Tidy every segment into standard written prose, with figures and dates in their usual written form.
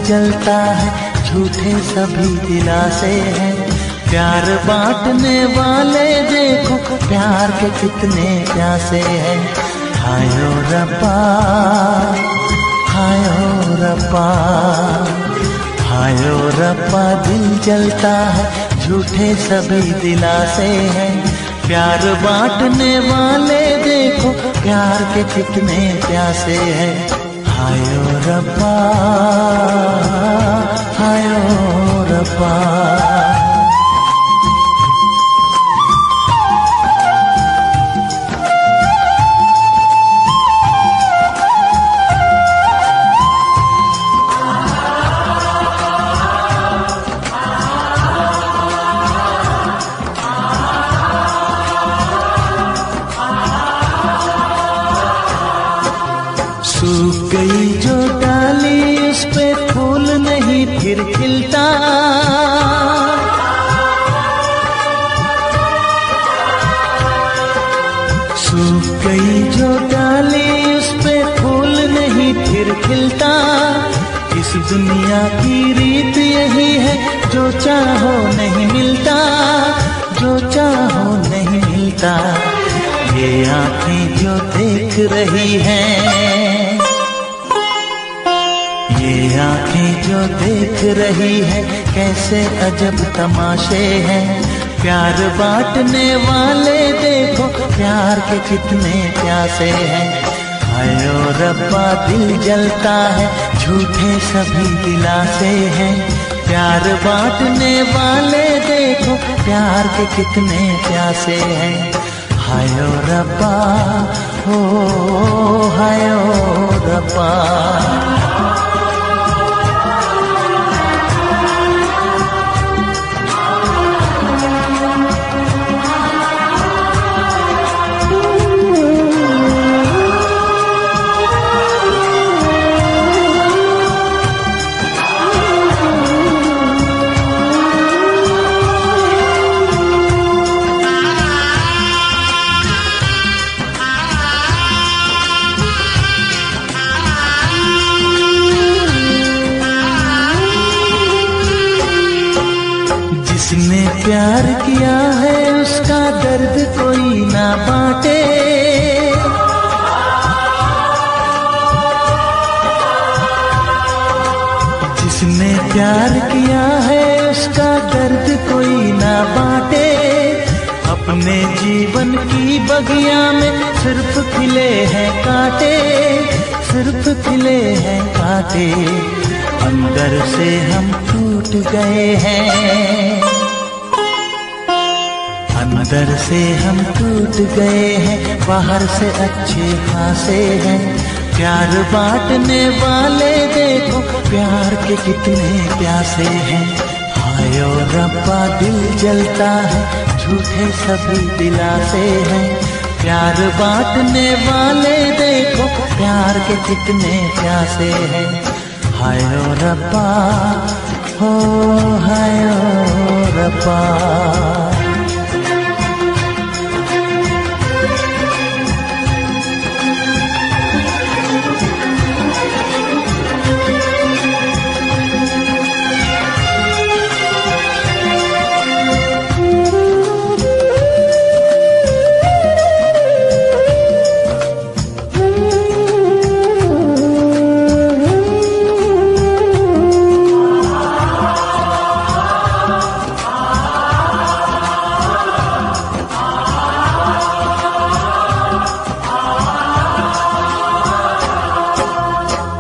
जलता है, झूठे सभी दिलासे हैं। प्यार बांटने वाले देखो प्यार के कितने प्यासे हैं। हायो रब्बा, हायो रब्बा, हायो रब्बा, दिल जलता है, झूठे सभी दिलासे हैं। प्यार बांटने वाले देखो प्यार के कितने प्यासे हैं। हायो रब्बा, हायो रब्बा। सूख गई जो डाली उस पे फूल नहीं फिर खिलता। सूख गई जो डाली उस पे फूल नहीं फिर खिलता। इस दुनिया की रीत यही है, जो चाहो नहीं मिलता, जो चाहो नहीं मिलता। ये आँखें जो देख रही हैं, ये आँखें जो देख रही है, कैसे अजब तमाशे हैं। प्यार बांटने वाले देखो प्यार के कितने प्यासे हैं। हायो रब्बा, दिल जलता है, झूठे सभी दिलासे हैं। प्यार बांटने वाले देखो प्यार के कितने प्यासे हैं। हायो रब्बा, हो हायो रब्बा। जिसने प्यार किया है उसका दर्द कोई ना बांटे। जिसने प्यार किया है उसका दर्द कोई ना बांटे। अपने जीवन की बगिया में सिर्फ खिले हैं कांटे, सिर्फ खिले हैं कांटे। अंदर से हम टूट गए हैं, अंदर से हम टूट गए हैं, बाहर से अच्छे खासे हैं। प्यार बांटने वाले देखो प्यार के कितने प्यासे हैं। हायो रब्बा, दिल जलता है, झूठे सभी दिलासे हैं। प्यार बांटने वाले देखो प्यार के कितने प्यासे हैं। हायो रब्बा, हो हायो रब्बा।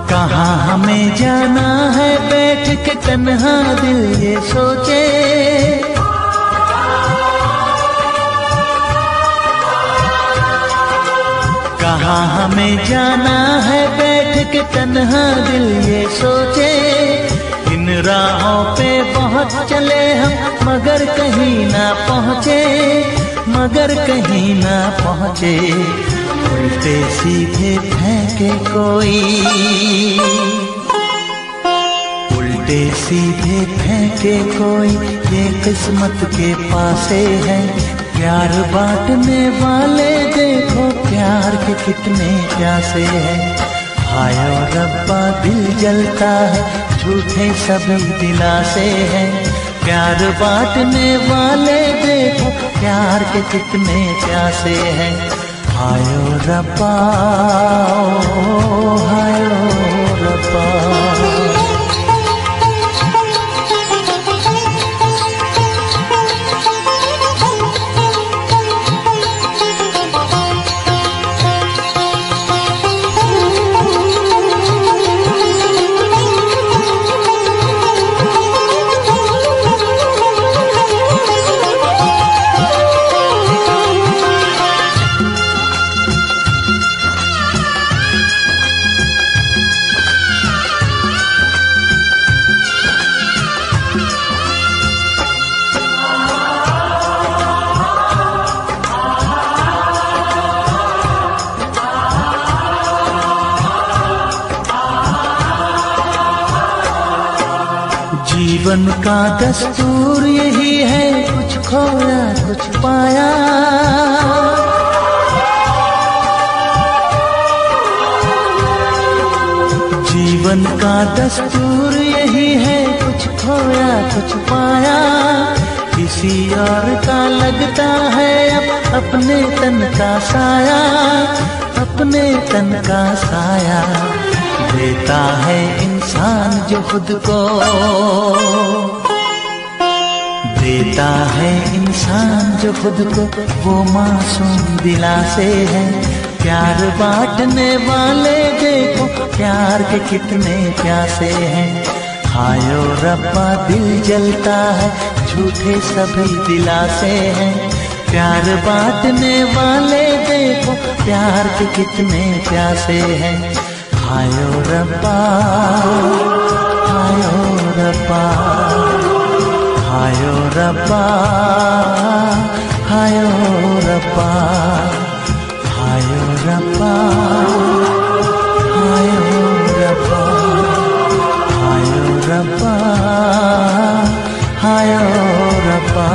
कहाँ हमें जाना है बैठ के तन्हा दिल ये सोचे। कहाँ हमें जाना है बैठ के तन्हा दिल ये सोचे। इन राहों पे बहुत चले हम मगर कहीं ना पहुँचे, मगर कहीं ना पहुँचे। उल्टे सीधे फेंके कोई, उल्टे सीधे फेंके कोई, ये किस्मत के पासे है। प्यार बांटने वाले देखो प्यार के कितने प्यासे हैं। हायो रब्बा, दिल जलता है, झूठे सभी दिलासे हैं। प्यार बांटने वाले देखो प्यार के कितने प्यासे हैं। हायो रब्बा ओ हायो रब्बा। जीवन का दस्तूर यही है, कुछ खोया कुछ पाया। जीवन का दस्तूर यही है, कुछ खोया कुछ पाया। किसी और का लगता है अब अपने तन का साया, अपने तन का साया। देता है इंसान जो खुद को, देता है इंसान जो खुद को, वो मासूम दिलासे है। प्यार बांटने वाले देखो प्यार के कितने प्यासे हैं। हायो रब्बा दिल जलता है, झूठे सभी दिलासे हैं। प्यार बांटने वाले देखो प्यार के कितने प्यासे हैं। हायो रब्बा हायो रब्बा हायो रब्बा हायो रब्बा हायो रब्बा हायो रब्बा हायो रब्बा हायो रब्बा।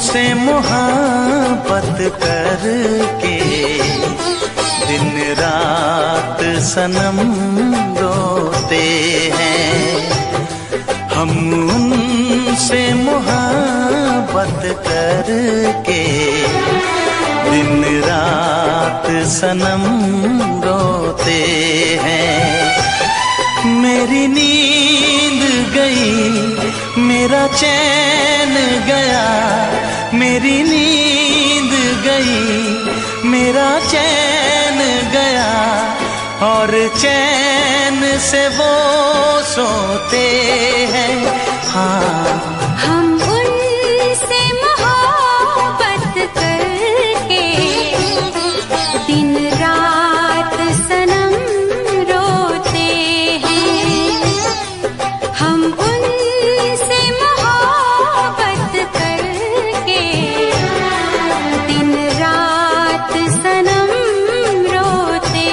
उनसे मोहब्बत करके दिन रात सनम रोते हैं। हम उनसे मोहब्बत करके दिन रात सनम रोते हैं। मेरी नींद गई मेरा चैन गया, मेरी नींद गई मेरा चैन गया, और चैन से वो सोते हैं। हाँ हम उनसे मोहब्बत करके दिन रात सनम रोते हैं। हम उनसे मोहब्बत करके दिन रात सनम रोते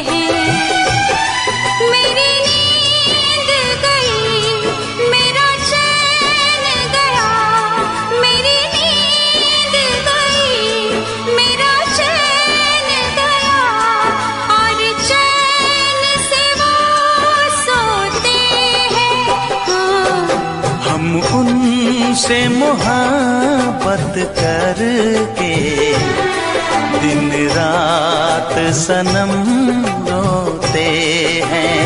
हैं। तुमसे मोहब्बत करके दिन रात सनम रोते हैं।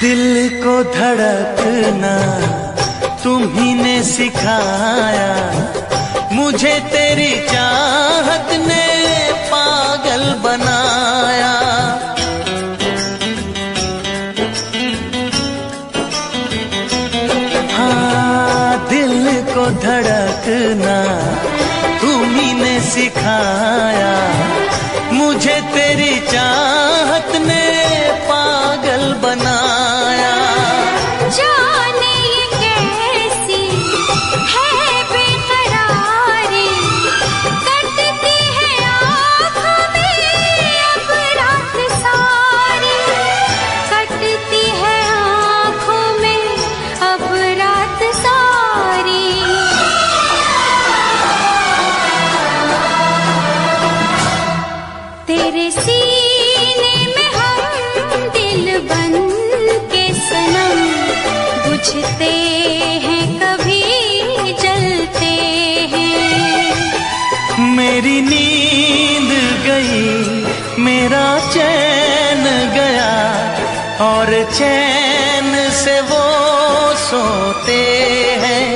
दिल को धड़कना तुम्ही ने सिखाया, मुझे तेरी चाहत ने पागल बनाया। हाँ, दिल को धड़कना तुम्ही ने सिखाया, मुझे तेरी चाहत ने पागल बनाया। जाने ये कैसी है बेकरारी, कटती है आँखों में अब रात सारी, कटती है आँखों में अब रात सारी। तेरे सीने में हम दिल बन के सनम, बुझते हैं कभी जलते हैं। मेरी नींद गई, मेरा चैन गया, और चैन से वो सोते हैं।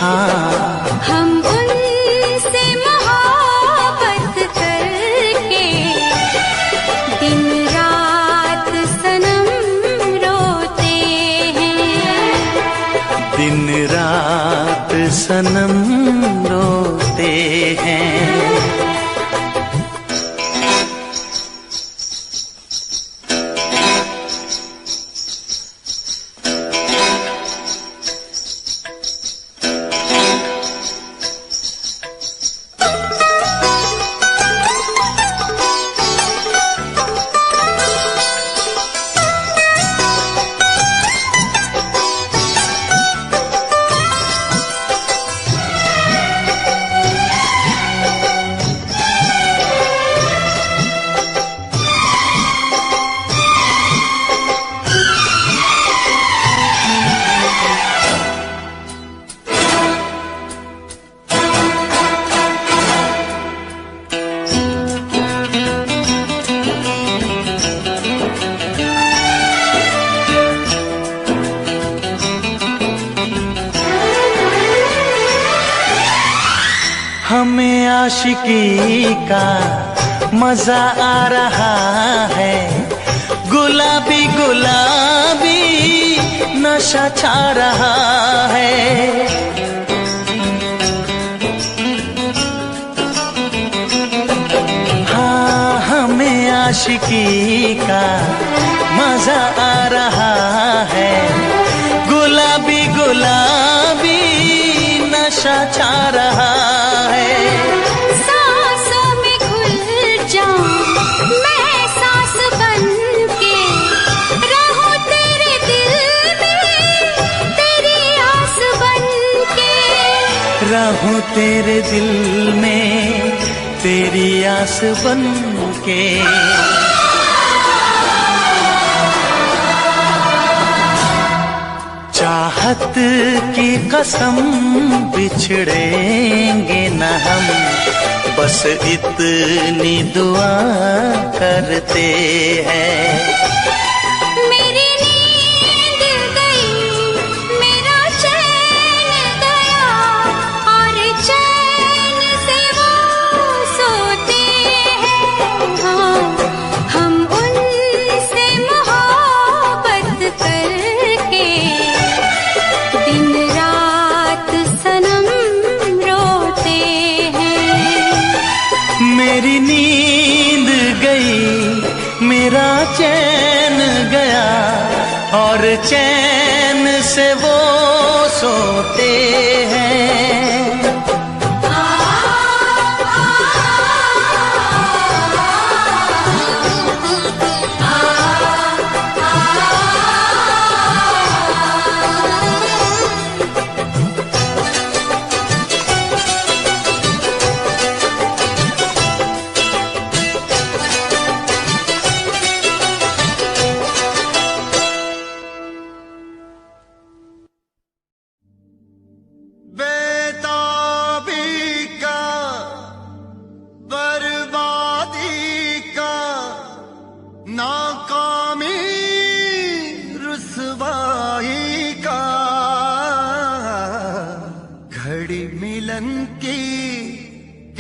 हाँ, हम उनसे मोहब्बत करके दिन रात सनम रोते हैं। दिन रात सनम रोते हैं। हमें आशिकी का मजा आ रहा है, गुलाबी गुलाबी नशा छा रहा है। हाँ, हमें आशिकी का मजा आ रहा है, गुलाबी गुलाबी नशा छा रहा है। सांसों में घुल जाऊं मैं सांस बन के, रहूं तेरे दिल में तेरी आस बन के, रहूं तेरे दिल में तेरी आस बन के। चाहत की कसम बिछड़ेंगे न हम, बस इतनी दुआ करते हैं। मेरी नींद गई, मेरी नींद गई, मेरा चैन गया, और चैन से वो सोते हैं।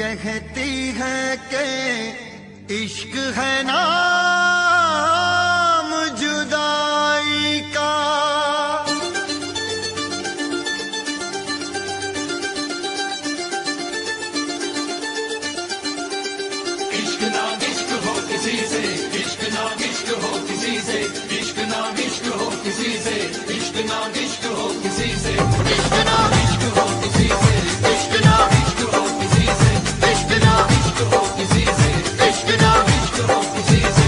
कहती है कि इश्क है नाम जुदाई का। इश्क ना इश्क हो किसी से, इश्क ना इश्क हो किसी से, इश्क ना इश्क हो किसी से, इश्क ना इश्क हो किसी से, इश्क ना इश्क हो किसी से, इश्क ना इश्क हो किसी से, इश्क ना इश्क हो किसी से, इश्क ना इश्क हो किसी से।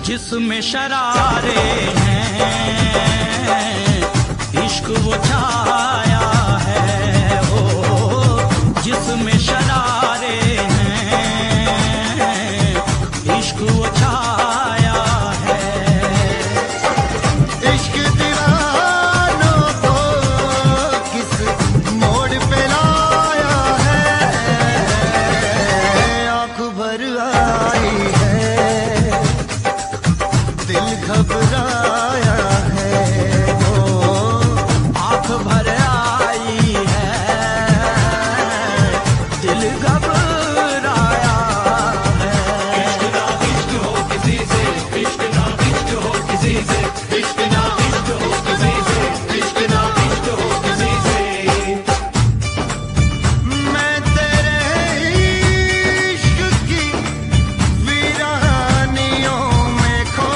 जिसमें शरारे हैं, इश्क वो छाया है, ओ जिसमें शरारे हैं, इश्क वो छाया है। इश्क दीवानों को किस मोड़ पे लाया है, आंख भर आई है, दिल घबराया है, वो आंख भर आई है, दिल घबराया है। इश्क ना इश्क हो किसी से, इश्क ना इश्क हो किसी से, इश्क ना इश्क हो किसी से, इश्क ना इश्क हो किसी से। मैं तेरे इश्क की वीरानियों में खो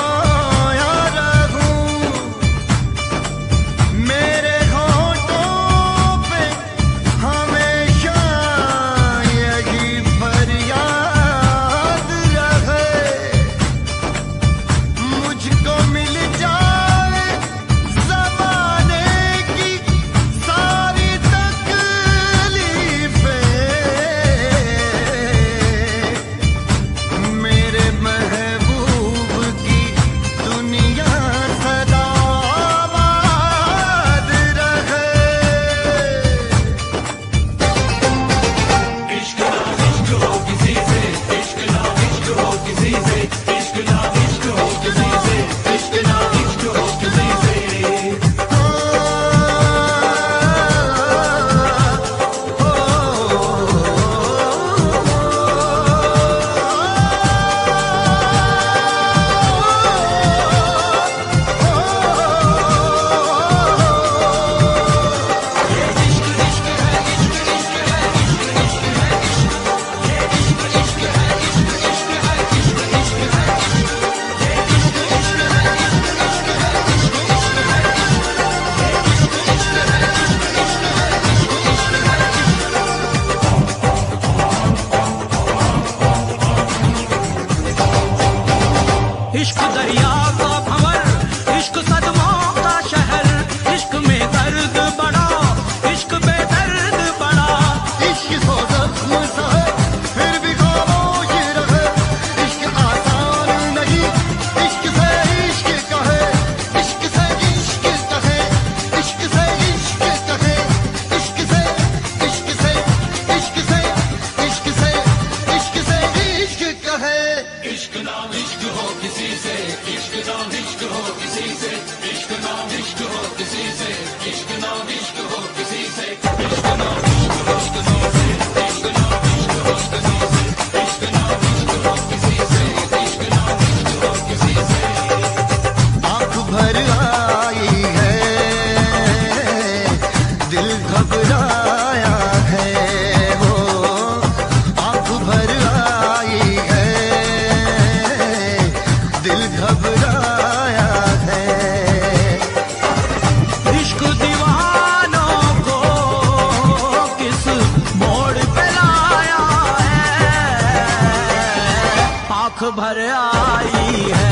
आंख भर आई है,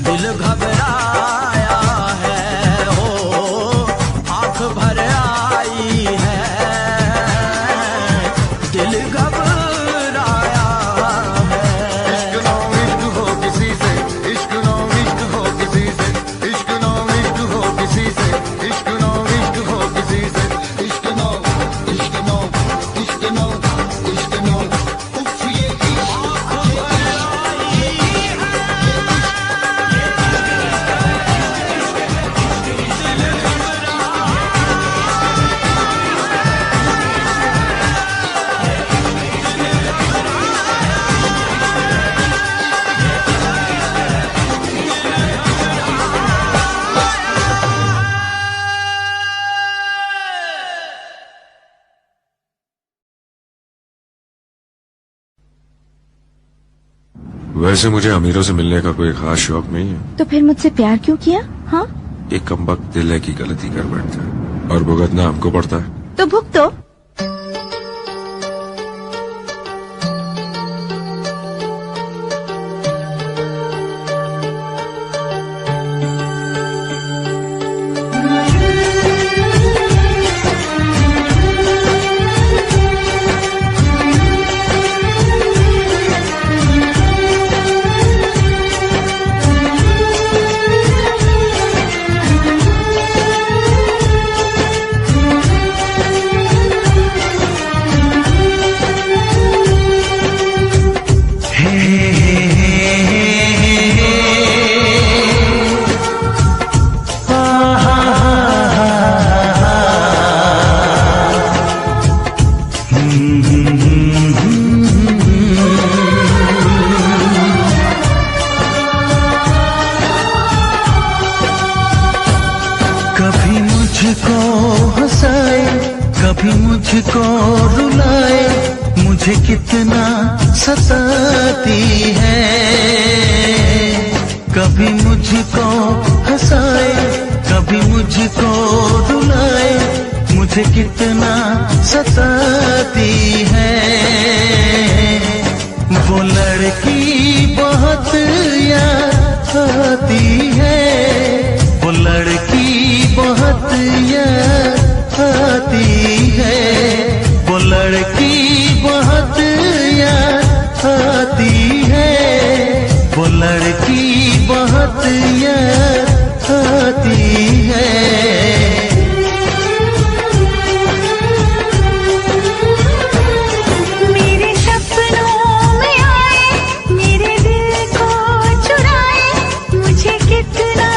दिल घबराया है, हो आंख भर आई है, दिल घबराया है। इश्क नो इश्क हो किसी से, इश्क नो इश्क हो किसी से, इश्क नो इश्क हो किसी से, इश्क नो इश्क हो किसी से, इश्क नो इश्क नो इश्क नो इश्क नो उफ ये वैसे मुझे अमीरों से मिलने का कोई खास शौक नहीं है। तो फिर मुझसे प्यार क्यों किया? हाँ, एक कमबख्त दिल है की गलती कर बैठता है और भुगतना हमको पड़ता है। तो भुगतो। कभी मुझको हंसाए, कभी मुझको रुलाए, मुझे कितना सताती है। कभी मुझको हंसाए, कभी मुझको रुलाए, मुझे कितना सताती है। वो लड़की बहुत याद आती है, वो लड़की बहुत याद आती है, वो लड़की बहुत याद आती है, वो लड़की बहुत याद आती है। मेरे सपनों में आए, मेरे दिल को चुराए, मुझे कितना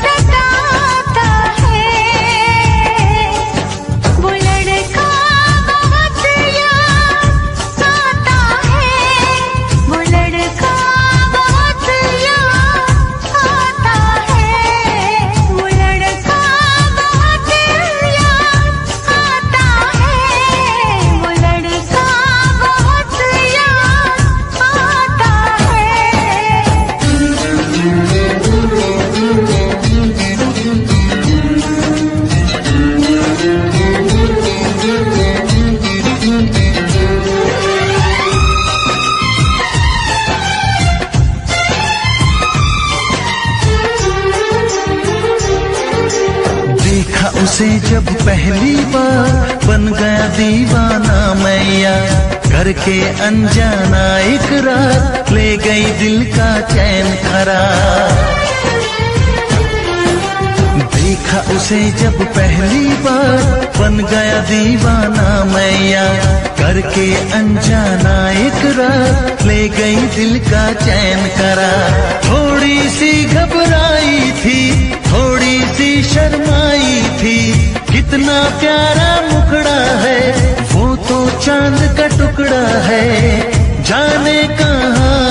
सताता है। वो लड़का बहुत याद आता है, वो लड़का बहुत याद आता है, वो लड़का बहुत याद आता है, वो लड़का बहुत याद आता देखा उसे जब पहली बार, बन गया दीवाना मैया, करके अनजाना इकरार, ले गई दिल का चैन करार। देखा उसे जब पहली बार, बन गया दीवाना मैया, करके अनजाना इकरार, ले गई दिल का चैन करार। थोड़ी सी घबराई थी, थोड़ी सी शर्माई थी, कितना प्यारा मुखड़ा है, वो तो चांद का टुकड़ा है, जाने कहाँ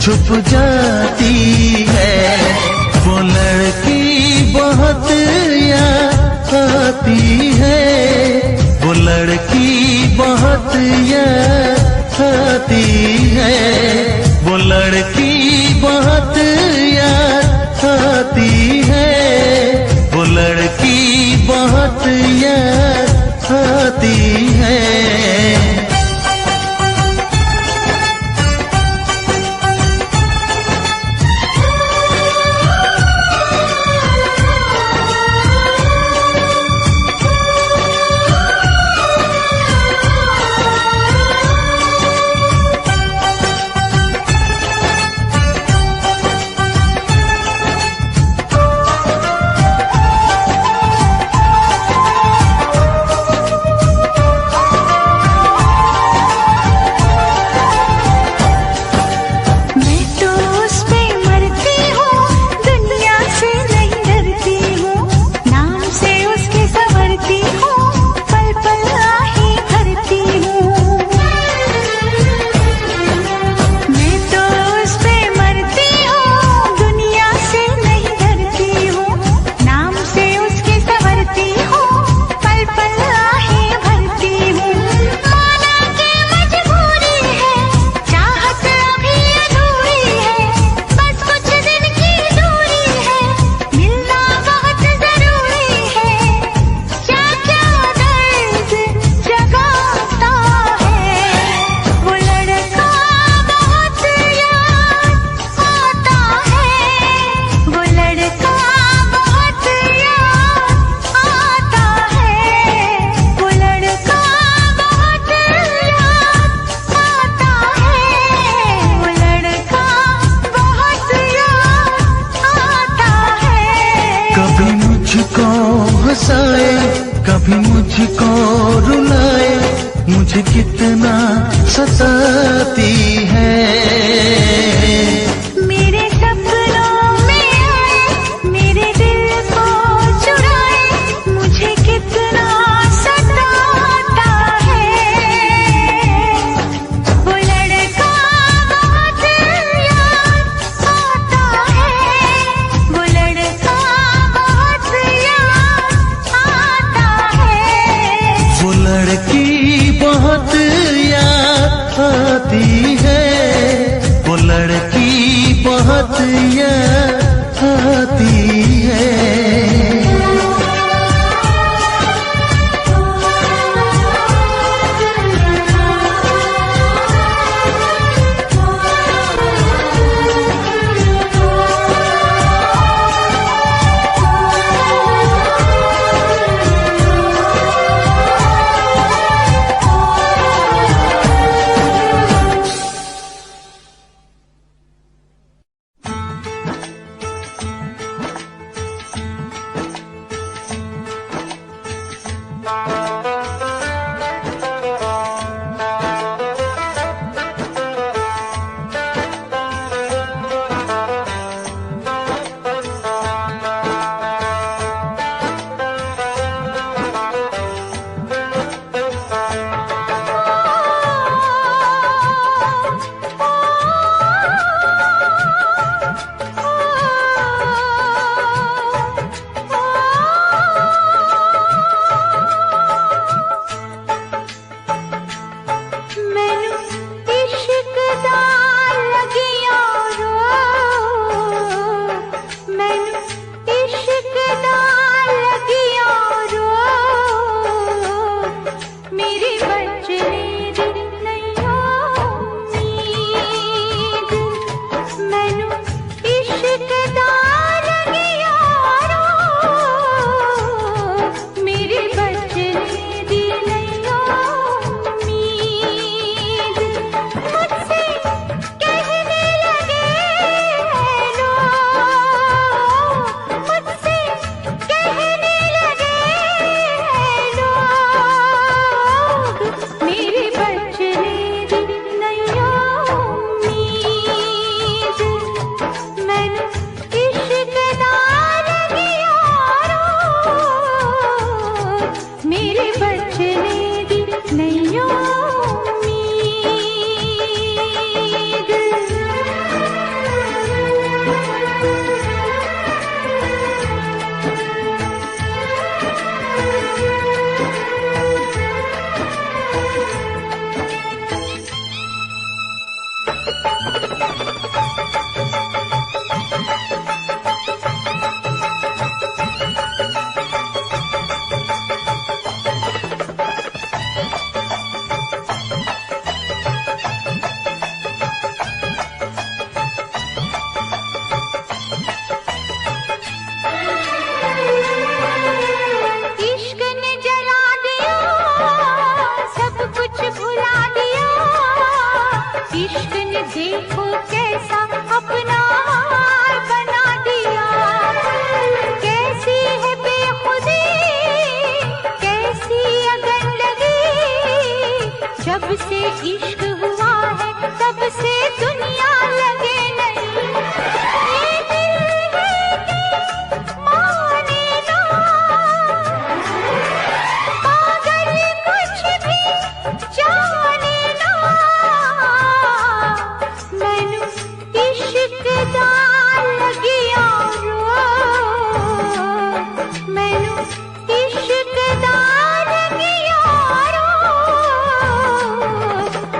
छुप जाती है। वो लड़की बहुत याद आती है, वो लड़की बहुत याद आती है, वो लड़की बहुत याद आती है, वो लड़की बहुत याद आती है। मुझे कितना सताती है। मेरे सपनों में आए, मेरे दिल को चुराए, मुझे कितना सताता है। वो लड़का बहुत याद आता है, वो लड़का बहुत याद आता है। वो लड़की बहुत याद आती है, वो लड़की बहुत याद आती है।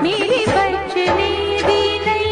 मेरी बचने दी नहीं।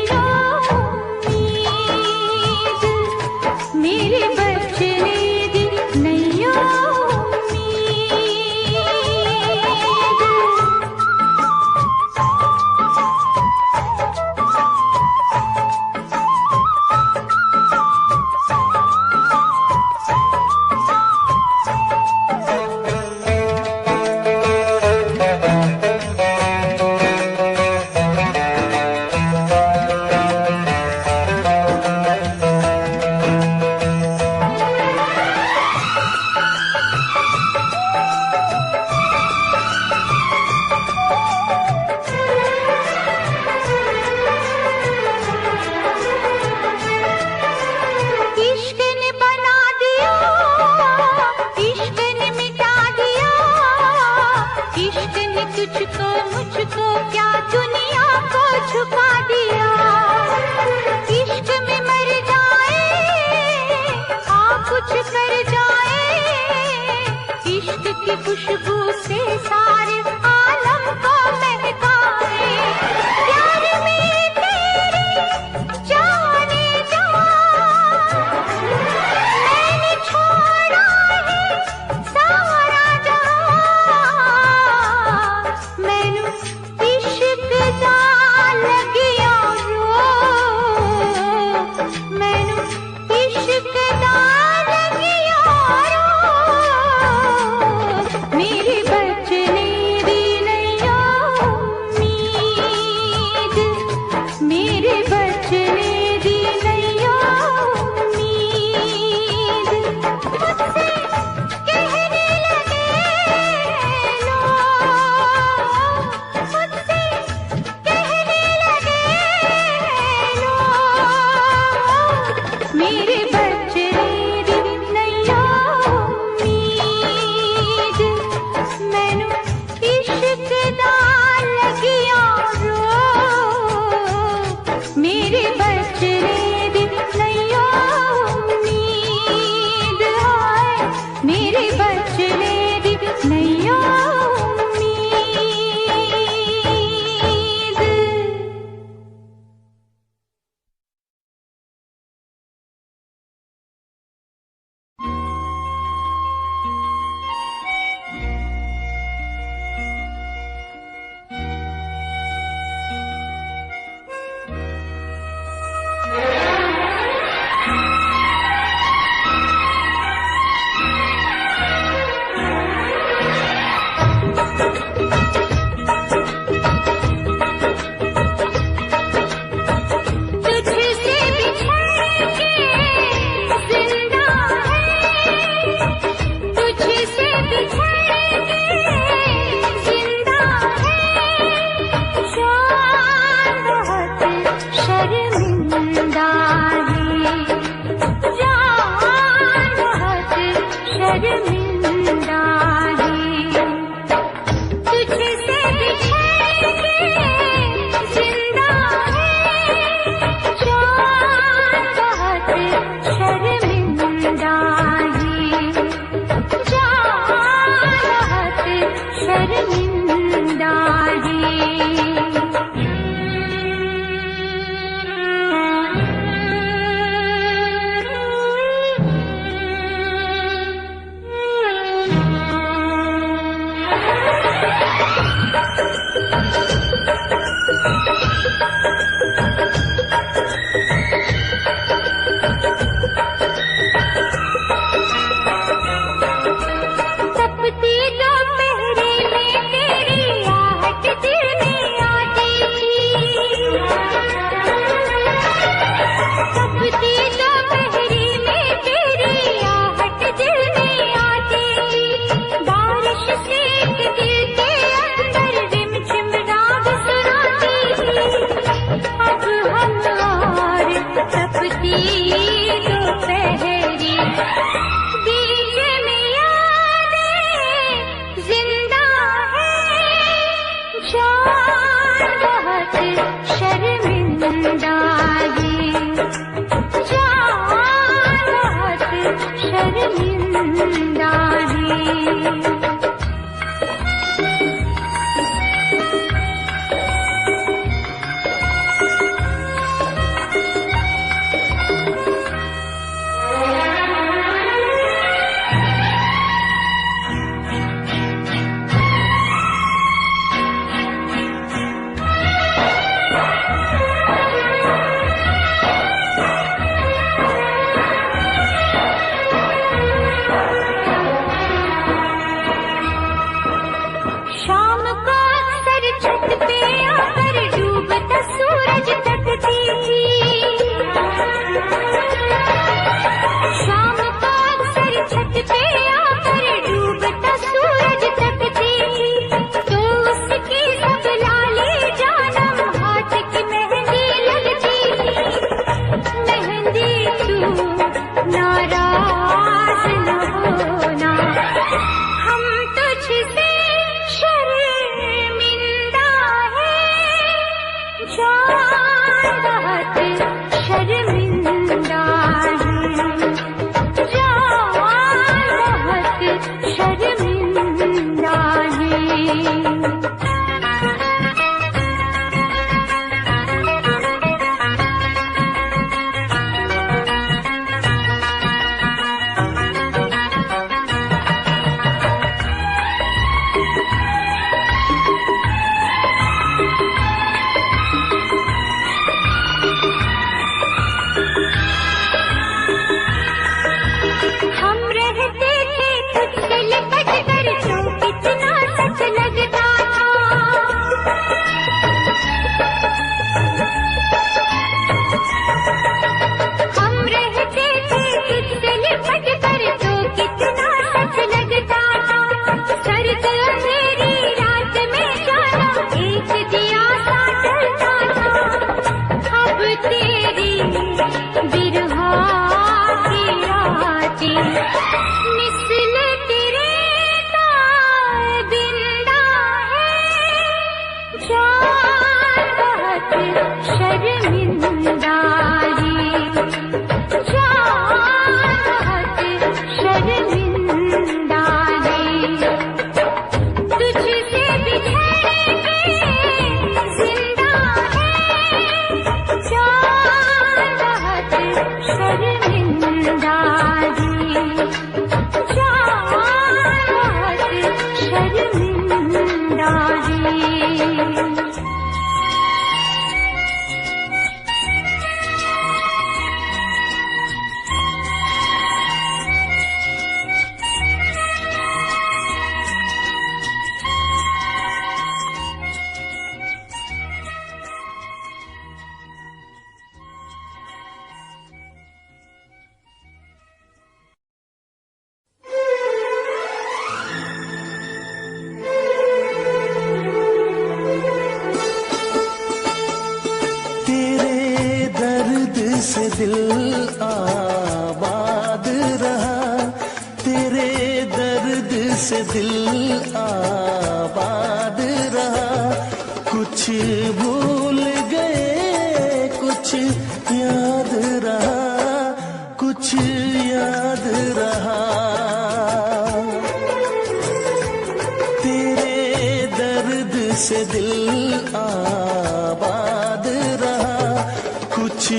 खुशबू से सारे आलम को महकाए। प्यार में तेरे जाने जा मैंने छोड़ा है सारा जहां। मैनू इश्क दा लगिया रो, मैनू इश्क दा लगिया रो। मेरे बचने दी नैया उम्मीद, मेरे बचने दी नैया उम्मीद। मुझसे कहने लगे लोग, मुझसे कहने लगे लोग, मेरे बचने दी नैया उम्मीद। मैनू इश्क दा लगिया रो, मेरे बचने दी नैया उम्मीद। हाय मेरे बचने दी नैया उम्मीद। तुझसे बिछड़ के जिंदा है, तुझसे बिछड़ के जिंदा है। जान बहुत शर्मिंदा है, जान बहुत शर्मिंदा है। तुझसे बिछड़ के जिंदा है, जान बहुत शर्मिंदा है, जान बहुत शर्मिंदा तपती दोपहरी में तेरी आहट दिल में आती थी। तपती दोपहरी में तेरी आहट दिल में आती थी। बारिश से दिल के अंदर रिमझिम राग सुनाती थी। अब हम और तपती दोपहरी बीच में यादें जिंदा है। जान बहुत शर्मिंदा है, जान बहुत शर्मिंदा है। से दिल आबाद रहा, तेरे दर्द से दिल आबाद रहा। कुछ भूल गए कुछ याद रहा, कुछ याद रहा। तेरे दर्द से दिल आबाद रहा, कुछ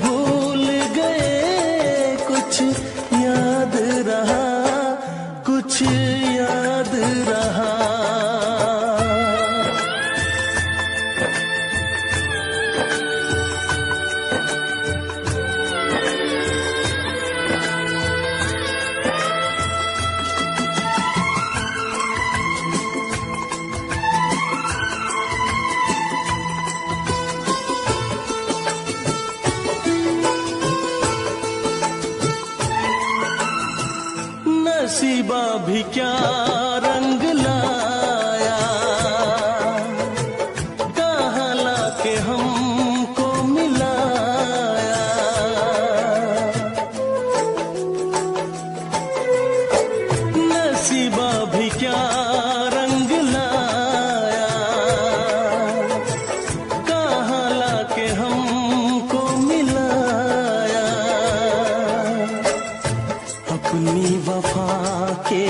भूल गए कुछ याद रहा, कुछ याद रहा। नसीबा भी क्या रंग लाया, कहाँ लाके हमको मिलाया। नसीबा भी क्या रंग लाया, कहाँ लाके हमको मिलाया। अपनी वफा के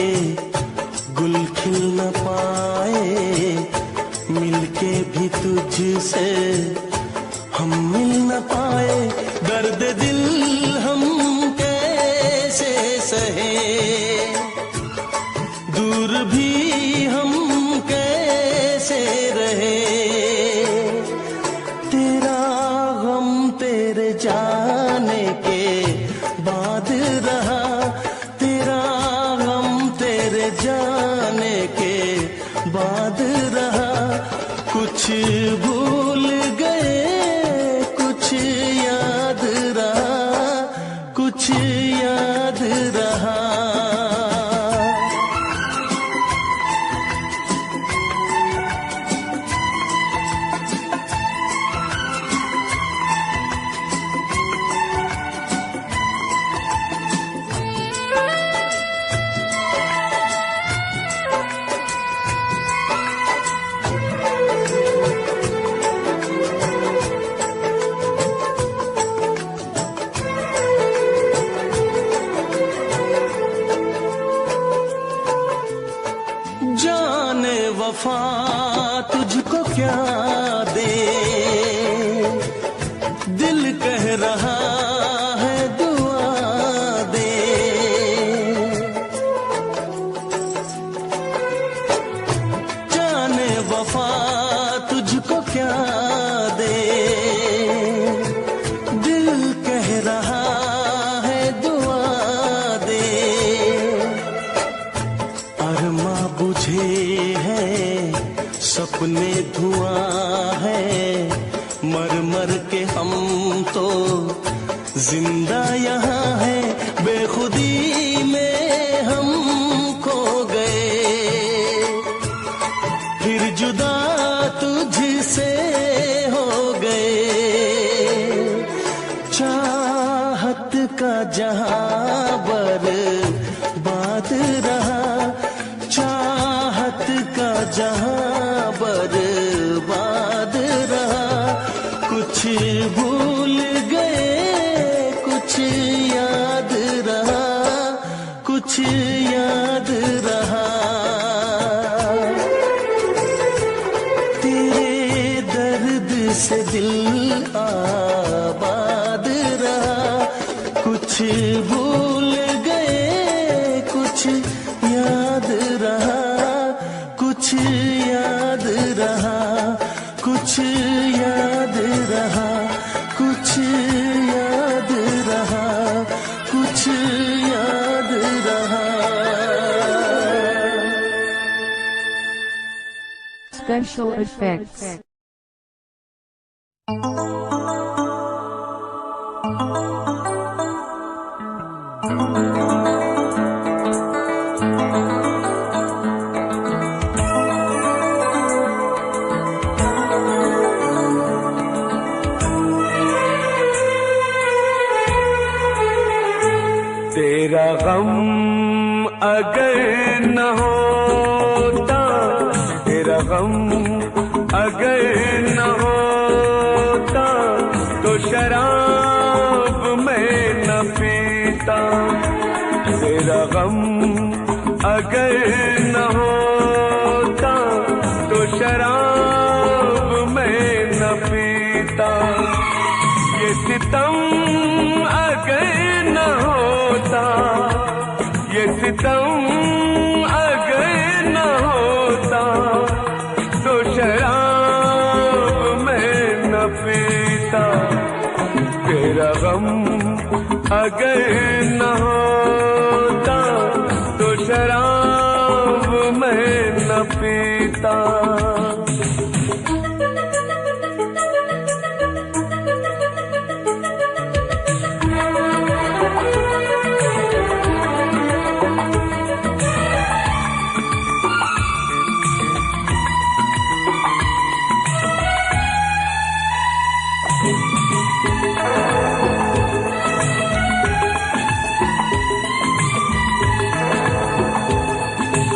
गुल खिल न पाए, मिलके भी तुझसे हम मिल न पाए। दर्द दिल हम कैसे सहे, दूर भी हम कैसे रहे। तेरा गम तेरे जाने के बाद रहा, जाने के बाद रहा। कुछ भूल गए कुछ याद रहा, कुछ याद रहा। जाने वफा तुझको क्या दे, दिल कह रहा है दुआ दे। जाने वफा तुझको क्या दे, दिल कह रहा है दुआ दे। अरमा बुझे हैं सपने धुआं है, मर मर के हम तो जिंदा यहाँ है। बेखुदी में हम खो गए, फिर जुदा तुझसे हो गए। चाहत का जहां बर्बाद रहा, चाहत का जहां बर्बाद रहा। कुछ भूल गए कुछ याद रहा, कुछ याद रहा। तेरे दर्द से दिल आबाद रहा, कुछ भूल गए कुछ याद रहा, कुछ याद रहा, कुछ याद रहा, कुछ याद रहा, कुछ याद रहा। Special effects. गम अगर न होता, तेरा गम अगर न होता, तो शराब मैं न पीता। तेरा गम अगर न होता, तो शराब मैं न पीता। ये सितम अगर न होता, ये सितम अगर न होता, तो शराब मैं न पीता। तेरा गम अगर न होता, तो शराब मैं न पीता।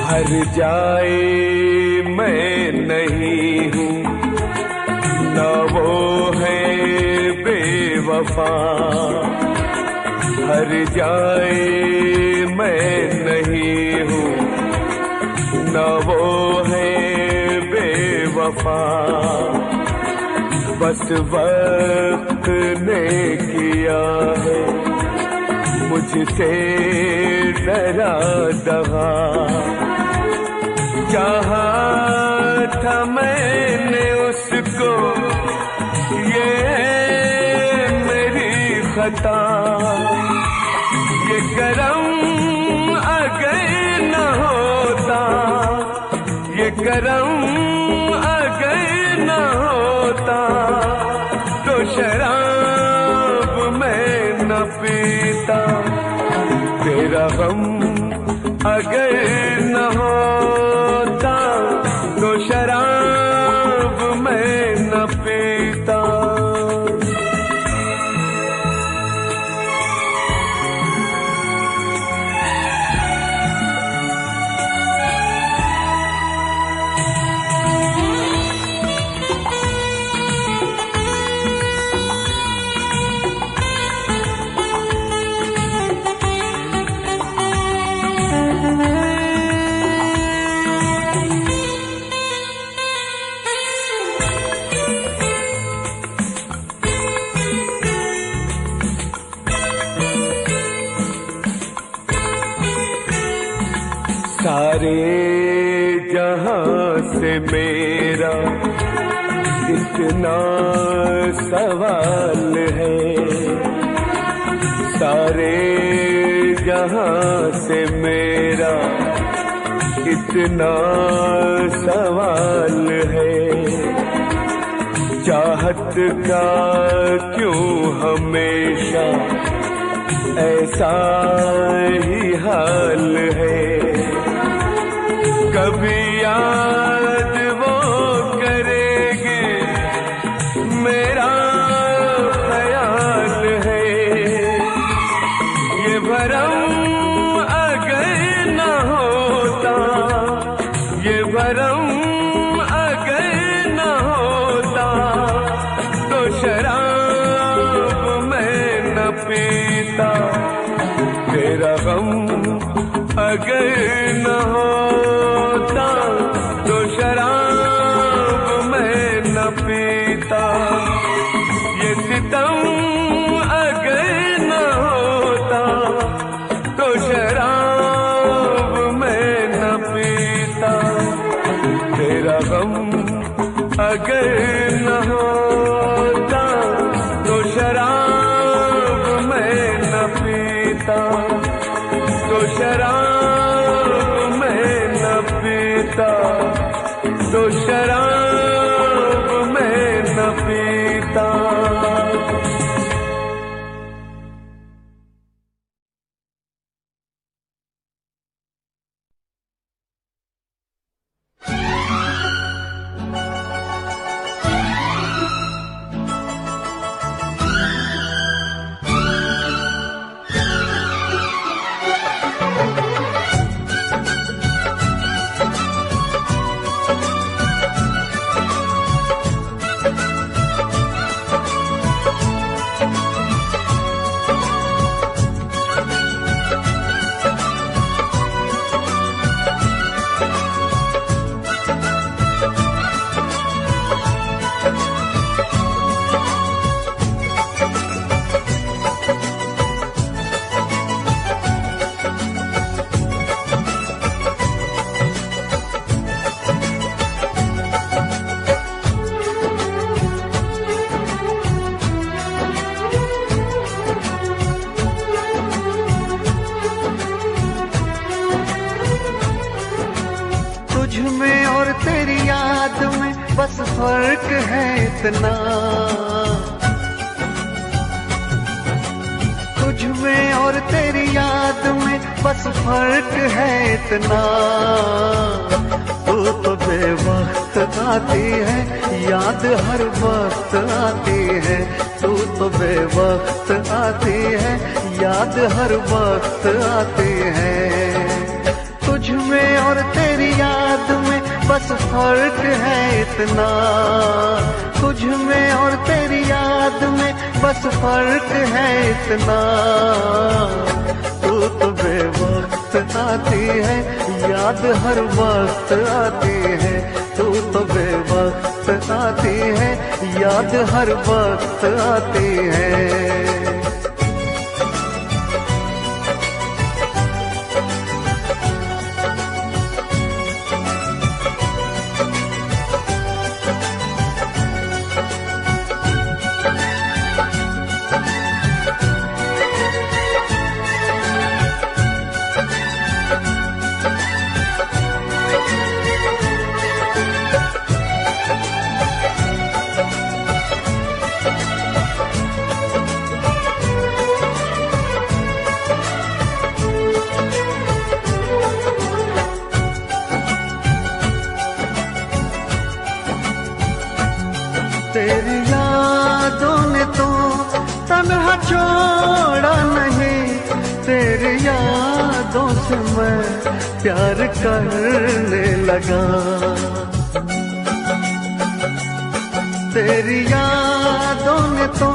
हर जाए मैं नहीं हूँ, न वो है बेवफा। हर जाए मैं नहीं हूँ, न वो है बेवफा। बस वक्त ने किया है मुझसे डरा दगा। चाहा था मैंने उसको, ये मेरी खता। ये करम अगर न होता, ये करम अगर न होता, तो शराब मैं न पीता। तेरा गम अगर न होता, तो शराब मैं न पीता। सारे जहां से मेरा इतना सवाल है। सारे जहां से मेरा इतना सवाल है। चाहत का क्यों हमेशा ऐसा ही हाल है। कभी याद वो करेंगे मेरा ख्याल है। ये भरम अगर न होता, ये भरम अगर न होता, तो शराब मैं न पीता। तेरा गम अगर न होता, तो शराब मैं न पीता। ये सितम अगर न होता, तो शराब मैं न पीता। तेरा गम अगर न होता, तो शराब मैं न पीता। तो शराब मैं न पीता, तो शराब मैं न पीता। फर्क है इतना, तुझ में और तेरी याद में बस फर्क है इतना। तू तो बेवक्त आती है, याद हर वक्त आती है। तू तो बेवक्त आती है, याद हर वक्त आती है। तुझ में और तेरी याद में बस फर्क है इतना, तुझ में और तेरी याद में बस फर्क है इतना। तू तो बेवक्त आती है, याद हर वक्त आती है। तू तो बेवक्त आती है, याद हर वक्त आती है। तेरी यादों ने तो तन्हा छोड़ा नहीं, तेरी यादों से मैं प्यार करने लगा। तेरी यादों ने तो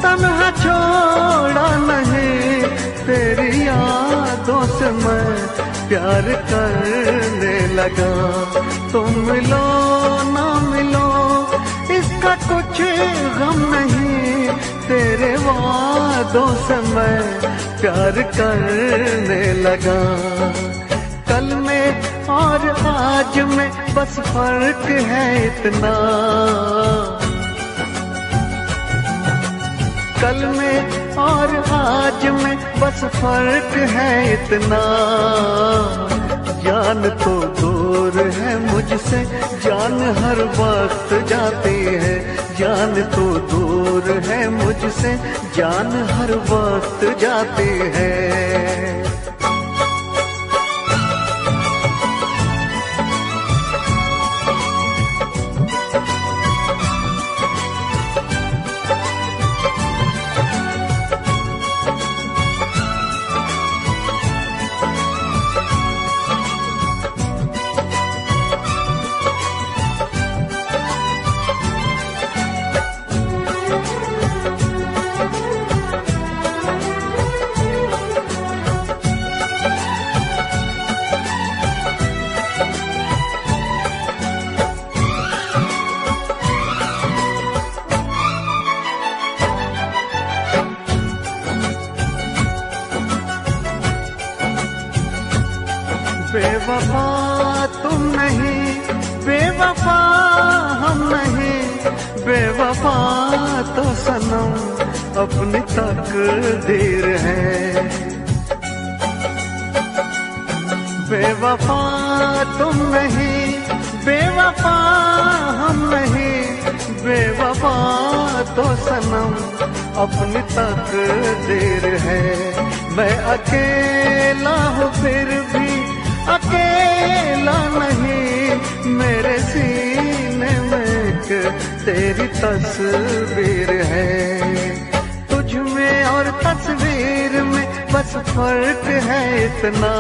तन्हा छोड़ा नहीं, तेरी यादों से मैं प्यार करने लगा। तुम मिलो ना मिलो इसका कुछ गम नहीं, तेरे वादों से मैं प्यार करने लगा। कल में और आज में बस फर्क है इतना, कल में और आज में बस फर्क है इतना। जान तो दूर है मुझसे, जान हर वक्त जाती है। जान तो दूर है मुझसे, जान हर वक्त जाती है। बेवफा तुम नहीं, बेवफा हम नहीं, बेवफा तो सनम अपनी तकदीर है। बेवफा तुम नहीं, बेवफा हम नहीं, बेवफा तो सनम अपनी तकदीर है। मैं अकेला हूँ फिर भी अकेला नहीं, मेरे सीने में एक तेरी तस्वीर है। तुझ में और तस्वीर में बस फर्क है इतना,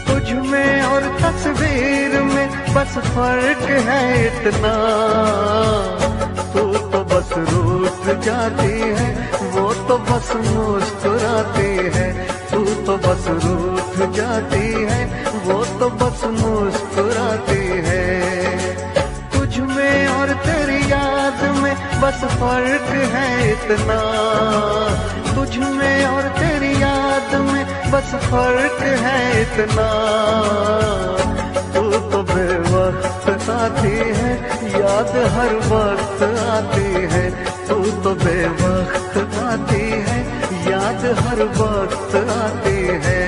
तुझ में और तस्वीर में बस फर्क है इतना। तू तो बस रूठ जाती है, वो तो बस मुस्कुराती है। तू तो बस रूठ जाती है, वो तो बस मुस्कुराती है। तुझ में और तेरी याद में बस फर्क है इतना, तुझ में और तेरी याद में बस फर्क है इतना। तू तो बेवक्त आती है, याद हर वक्त आती है। तू तो बेवक्त आती है, याद हर वक्त आती है।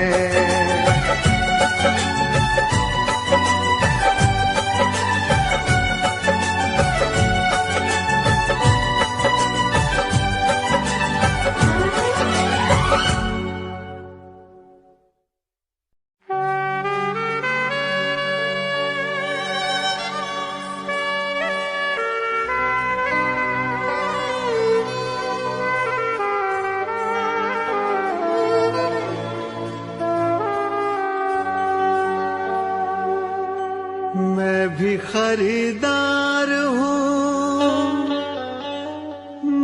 भी खरीदार हूँ,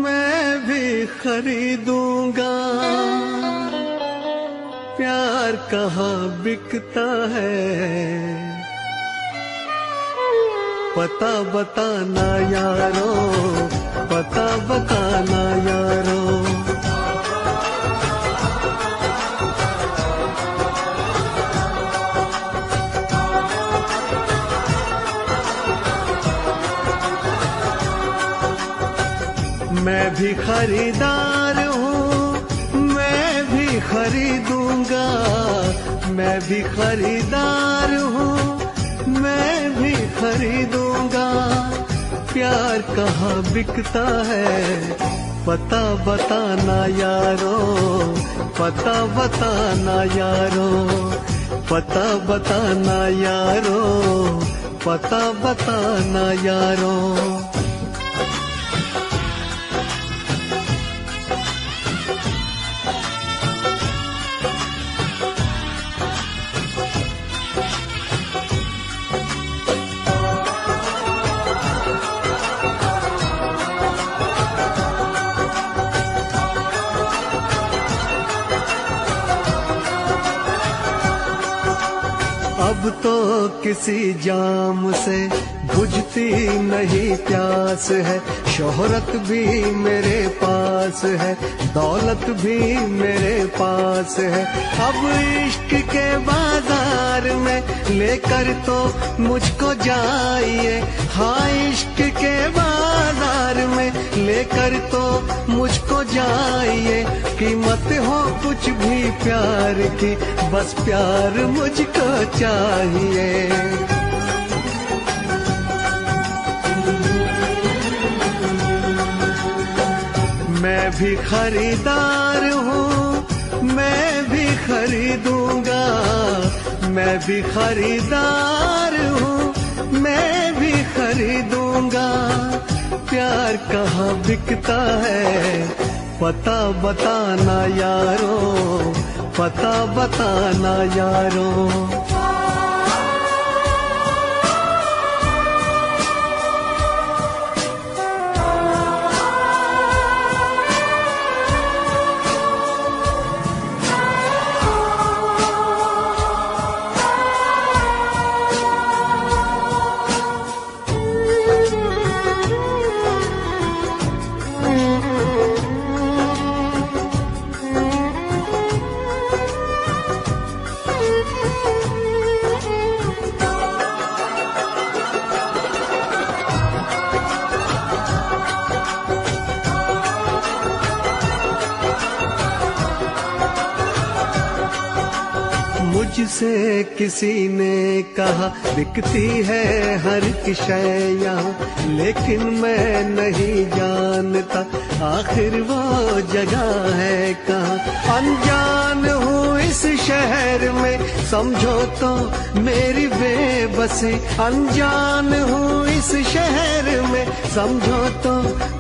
मैं भी खरीदूंगा। प्यार कहाँ बिकता है, पता बताना यारो, पता बताना यारो। मैं भी खरीदार हूँ, मैं भी खरीदूंगा। मैं भी खरीदार हूँ, मैं भी खरीदूंगा। प्यार कहाँ बिकता है, पता बताना यारो, पता बताना यारो, पता बताना यारो, पता बताना यारो। अब तो किसी जाम से बुझती नहीं प्यास है। शोहरत भी मेरे पास है, दौलत भी मेरे पास है। अब इश्क के बाजार में लेकर तो मुझको जाइए। हाँ, इश्क के बाजार में लेकर तो मुझको जाइए। कीमत हो कुछ भी प्यार की, बस प्यार मुझको चाहिए। मैं भी खरीदार हूँ, मैं भी खरीदूंगा। मैं भी खरीदार हूँ, मैं भी खरीदूंगा। प्यार कहाँ बिकता है, पता बताना यारो, पता बताना यारो। मुझसे किसी ने कहा बिकती है हर की शय यहाँ, लेकिन मैं नहीं जानता आखिर वो जगह है कहाँ। अनजान हूँ इस शहर में, समझो तो मेरी बेबसी। अनजान हूँ इस शहर में, समझो तो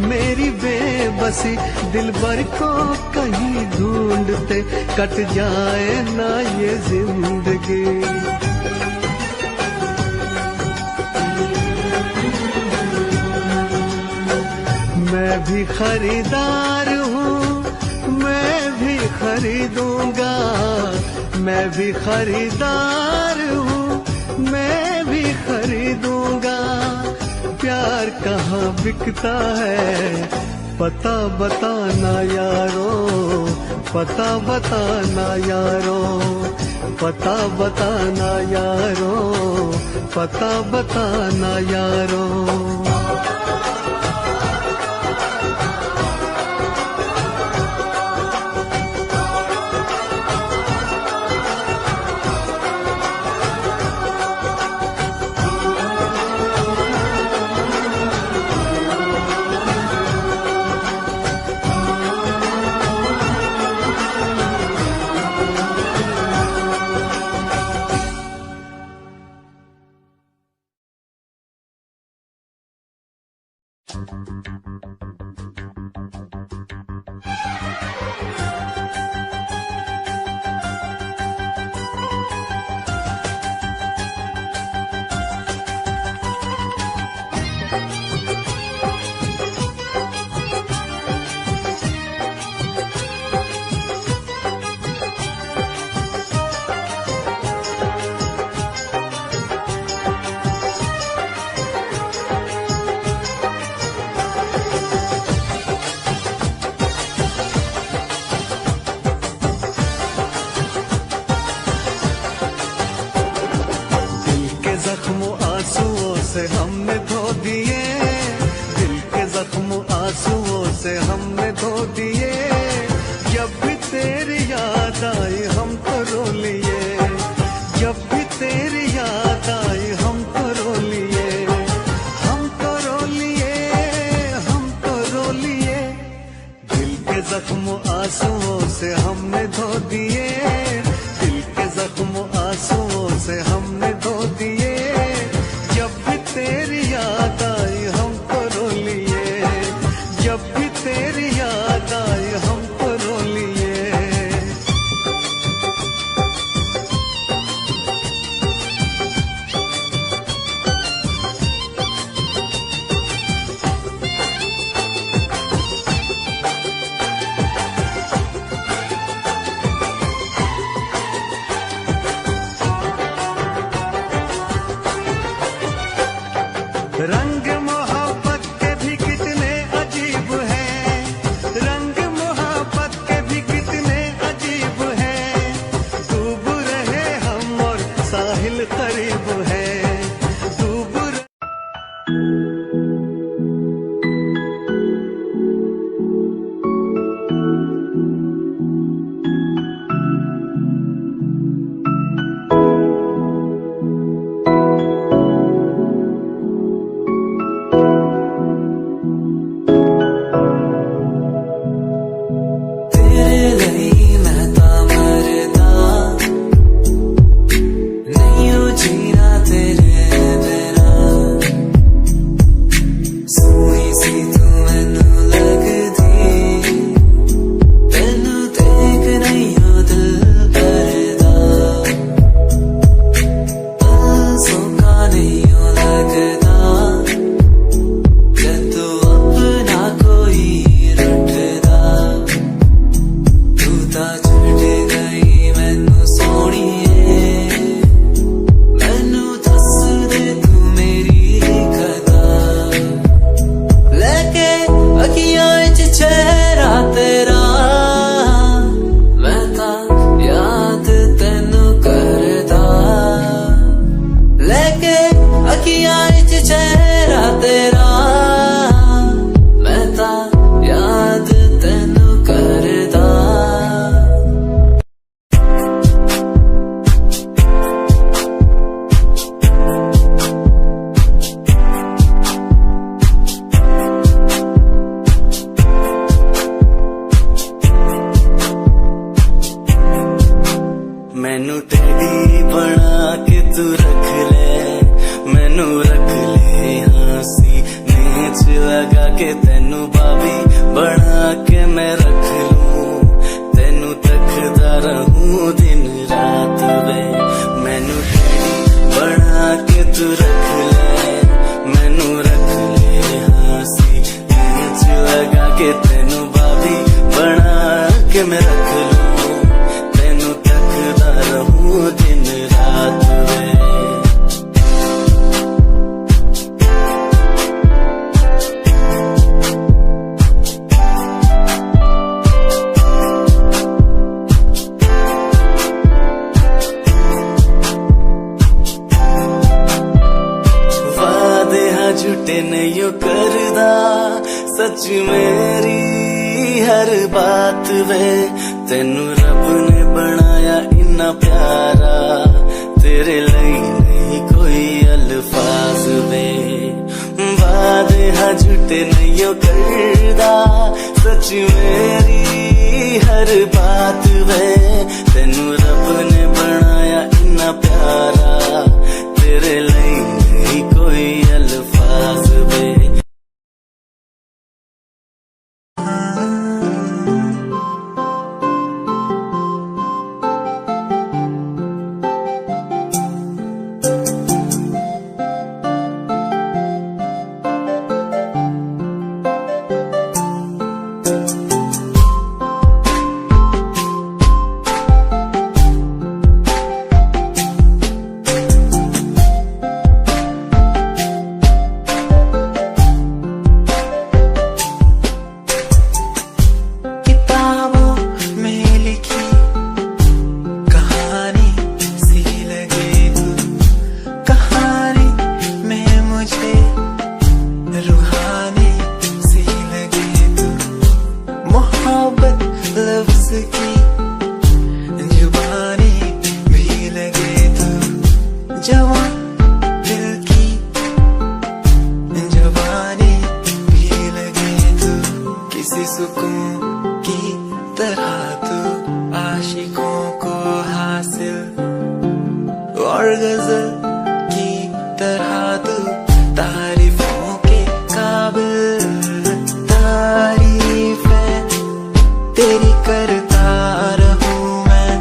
मेरी बेबसी। दिलबर को कहीं ढूंढते कट जाए ना ये जिंदगी। मैं भी खरीदार हूँ, मैं भी खरीदूंगा। मैं भी खरीदार हूँ, मैं भी खरीदूंगा। प्यार कहाँ बिकता है, पता बताना यारो, पता बताना यारो, पता बताना यारो, पता बताना यारो। आंसुओं से हमने धो दिए, दिल के जख्म आंसुओं से हमने धो दिए। जब भी तेरी याद आई हम तो रो लिए, जब भी तेरी याद आई हम तो रो लिए, हम तो रो लिए, हम तो रो लिए। दिल के जख्म आंसुओं से हमने धो दिए, दिल के जख्म आंसुओं से हमने धो दिए। जब भी तेरी याद आई हम तो रो लिए, जब भी तेरी याद आई हम तो रो लिए। रंग मोहब्बत के भी कितने अजीब हैं, रंग मोहब्बत के भी कितने अजीब हैं। डूब रहे हम और साहिल करीब है, डूब मैनू टेडी बना के तू रख ले, मैनू रख ले हंसी नेच लगा के तेनू बाबी बना के मैं रख लूं, तेनू तकदा रहूं दिन रात वे। मैनू टेडी बना के तू रख ले, मैनू रख ले हंसी नेच लगा के तेनू बाबी बना के मैं रख लूं, रहूं दिन रात वे। वादे हा झूठे नहीं करदा, सच मेरी हर बात वे। तेनू रब ने बनाया इन्ना प्यारा, तेरे लिए नहीं कोई अल्फाज वे। वादे हा झूठे नहीं करदा, सच मेरी हर बात वे। तेनू रब ने बनाया इन्ना प्यारा, तेरे लिए नहीं कोई अल्फाज वे। सुकून की तरह तू आशिकों को हासिल और गजल की तरह तू तारीफों के काबिल। तारीफें तेरी करता रहूं मैं,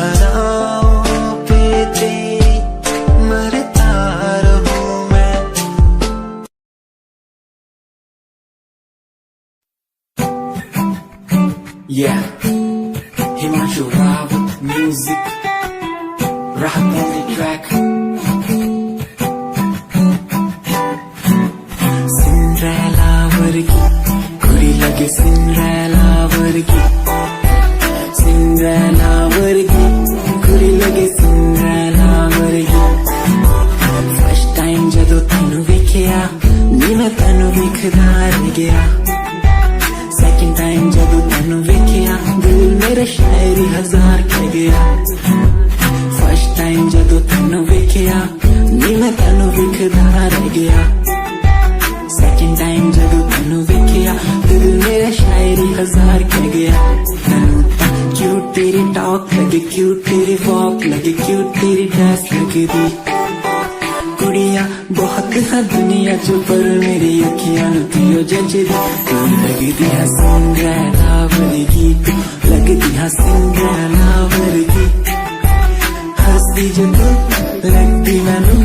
अदाओं पे तेरी मरता रहूं मैं। Yeah, Himanshu Rawat music, rap on the track. Cinderella वर्गी कुड़ी लगे Cinderella वर्गी, Cinderella वर्गी कुड़ी लगे Cinderella वर्गी। First time जदों तैनू वेखिया नी मैं तैनू वेखदा रह गया। Second time जदों तैनू वेखिया दिल मेरा शायरी हजार कह गया। First time जदों तैनू वेखिया नी मैं तैनू वेखदा रह गया। Second time जदों तैनू वेखिया दिल मेरा शायरी हजार कह गया। तैनू तां क्यूट तेरी टॉक लगे, क्यूट तेरी वॉक लगे, क्यूट तेरी ड्रेस लगदी। कुड़ियां बहुत है दुनिया च पर मेरी अखियां नूं तियो जचदी। तू लगदी है सिंड्रेला वर्गी, तू लगदी है सिंड्रेला वर्गी। हंसदी जो तू लगदी मैनू